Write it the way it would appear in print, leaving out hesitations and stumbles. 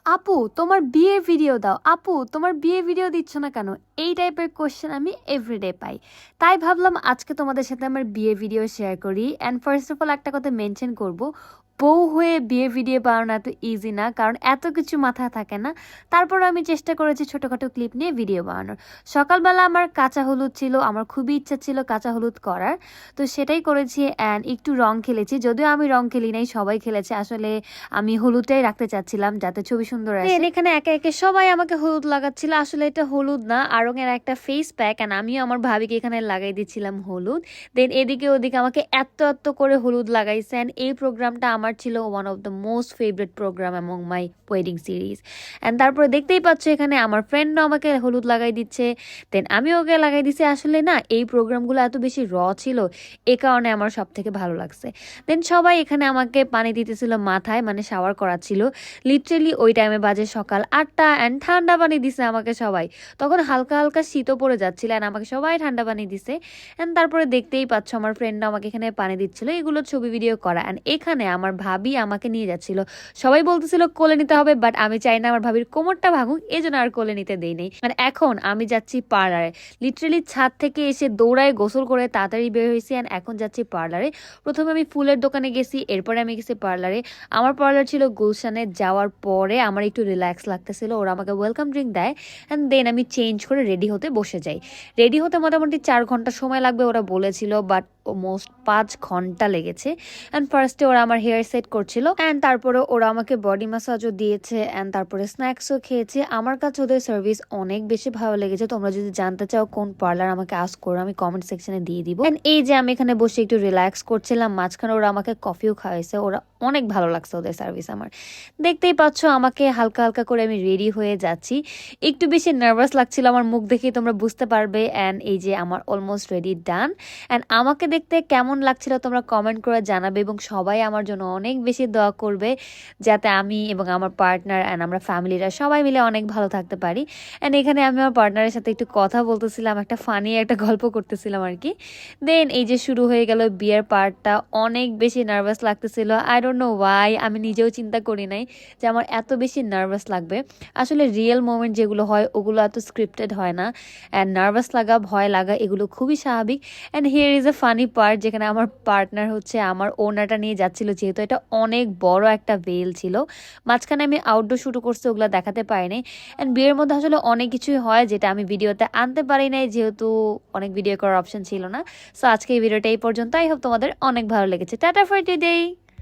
আপু তোমার বিয়ের ভিডিও দাও, আপু তোমার বিয়ের ভিডিও দিচ্ছ না কেন? এই টাইপের কোশ্চেন আমি এভরিডে পাই। তাই ভাবলাম আজকে তোমাদের সাথে আমার বিয়ের ভিডিও শেয়ার করি। অ্যান্ড ফার্স্ট অফ অল একটা কথা মেনশন করব, বউ হয়ে বিয়ের ভিডিও বানানো এত ইজি না, কারণ এত কিছু মাথায় থাকে না। তারপরে আমি চেষ্টা করেছি ছোটোখাটো ক্লিপ নিয়ে ভিডিও বানানোর। সকালবেলা আমার কাঁচা হলুদ ছিল, আমার খুবই ইচ্ছা ছিল কাঁচা হলুদ করার, তো সেটাই করেছি। অ্যান্ড একটু রং খেলেছি, যদিও আমি রং খেলি নাই, সবাই খেলেছে। আসলে আমি হলুদটাই রাখতে চাচ্ছিলাম যাতে ছবি সুন্দর আসে। এখানে একে একে সবাই আমাকে হলুদ লাগাচ্ছিল, আসলে এটা হলুদ না, আড়ং এর একটা ফেস প্যাক। আর আমিও আমার ভাবিকে এখানে লাগাই দিচ্ছিলাম হলুদ। দেন এদিকে ওদিকে আমাকে এত এত করে হলুদ লাগাইছেন। এই প্রোগ্রামটা আমার ছিল one of the most favourite programme among my wedding series. And তারপরে দেখতেই পাচ্ছ এখানে আমার ফ্রেন্ডও আমাকে হলুদ লাগাই দিচ্ছে, দেন আমি ওকে লাগাই দিচ্ছি। আসলে না, এই প্রোগ্রামগুলো এত বেশি ছিল, এ কারণে আমার সব থেকে ভালো লাগছে। দেন সবাই এখানে আমাকে পানি দিতেছিল মাথায়, মানে শাওয়ার করাচ্ছিল। লিটারেলি ওই টাইমে বাজে সকাল 8টা, অ্যান্ড ঠান্ডা পানি দিছে আমাকে সবাই। তখন হালকা হালকা শীতও পড়ে যাচ্ছিল, অ্যান্ড আমাকে সবাই ঠান্ডা পানি দিছে। অ্যান্ড তারপরে দেখতেই পাচ্ছ আমার ফ্রেন্ডরা আমাকে এখানে পানি দিচ্ছিল, এগুলো ছবি ভিডিও করা। অ্যান্ড এখানে আমার ভাবি আমাকে নিয়ে যাচ্ছিল, সবাই বলতেছিল কোলে নিতে হবে, বাট আমি চাই না আমার ভাবির কোমরটা ভাঙুক, এই জন্য আর কোলে নিতে দেই নেই। মানে এখন আমি যাচ্ছি পার্লারে, লিটারেলি ছাদ থেকে এসে দৌড়ায় গোসল করে তাড়াতাড়ি বের হয়েছি, অ্যান্ড এখন যাচ্ছি পার্লারে। প্রথমে আমি ফুলের দোকানে গেছি, এরপরে আমি গেছি পার্লারে। আমার পার্লার ছিল গুলশানে। যাওয়ার পরে আমার একটু রিল্যাক্স লাগতেছিল, ওরা আমাকে ওয়েলকাম ড্রিঙ্ক দেয়, অ্যান্ড দেন আমি চেঞ্জ করে রেডি হতে বসে যাই। রেডি হতে মোটামুটি 4 ঘন্টা সময় লাগবে ওরা বলেছিল, বাট অলমোস্ট 5 ঘন্টা লেগেছে। অ্যান্ড ফার্স্টে ওরা আমার হেয়ার সেট করছিল, অ্যান্ড তারপরে ওরা আমাকে বডি ম্যাসাজও দিয়েছে, অ্যান্ড তারপরে স্ন্যাক্সও খেয়েছে। আমার কাছে ওদের সার্ভিস অনেক বেশি ভালো লেগেছে। তোমরা যদি জানতে চাও কোন পার্লার, আমাকে আস্ক করো, আমি কমেন্ট সেকশনে দিয়ে দিব। অ্যান্ড এই যে আমি এখানে বসে একটু রিল্যাক্স করছিলাম, মাঝখানে ওরা আমাকে কফিও খাওয়াইছে। ওরা অনেক ভালো লাগছে ওদের সার্ভিস আমার। দেখতেই পাচ্ছ আমাকে হালকা হালকা করে আমি রেডি হয়ে যাচ্ছি। একটু বেশি নার্ভাস লাগছিল, আমার মুখ দেখেই তোমরা বুঝতে পারবে। অ্যান্ড এই যে আমার অলমোস্ট রেডি ডান। অ্যান্ড আমাকে দেখতে কেমন লাগছিল তোমরা কমেন্ট করে জানাবে, এবং সবাই আমার জন্য অনেক বেশি দোয়া করবে যাতে আমি এবং আমার পার্টনার অ্যান্ড আমরা ফ্যামিলিরা সবাই মিলে অনেক ভালো থাকতে পারি। অ্যান্ড এখানে আমি আমার পার্টনারের সাথে একটু কথা বলতেছিলাম, একটা ফানি একটা গল্প করতেছিলাম আর কি। দেন এই যে শুরু হয়ে গেল বিয়ের পার্টটা। অনেক বেশি নার্ভাস লাগতেছিল, আই ডোন্ট নো ওয়াই। আমি নিজেও চিন্তা করি নাই যে আমার এত বেশি নার্ভাস লাগবে। আসলে রিয়েল মোমেন্ট যেগুলো হয় ওগুলো এত স্ক্রিপ্টেড হয় না, অ্যান্ড নার্ভাস লাগা, ভয় লাগা এগুলো খুবই স্বাভাবিক। And here is a funny part, যেখানে আমার পার্টনার হচ্ছে আমার ওড়নাটা নিয়ে যাচ্ছিল, যেহেতু এটা অনেক বড় একটা ভেল ছিল। মাঝখানে আমি আউটডোর শুরু করছি, ওগুলো দেখাতে পারিনি। অ্যান্ড বিয়ের মধ্যে আসলে অনেক কিছুই হয় যেটা আমি ভিডিওতে আনতে পারি নাই, যেহেতু অনেক ভিডিও করার অপশন ছিল না। সো আজকে এই ভিডিওটা এই পর্যন্ত। আই হোপ তোমাদের অনেক ভালো লেগেছে। Tata for today.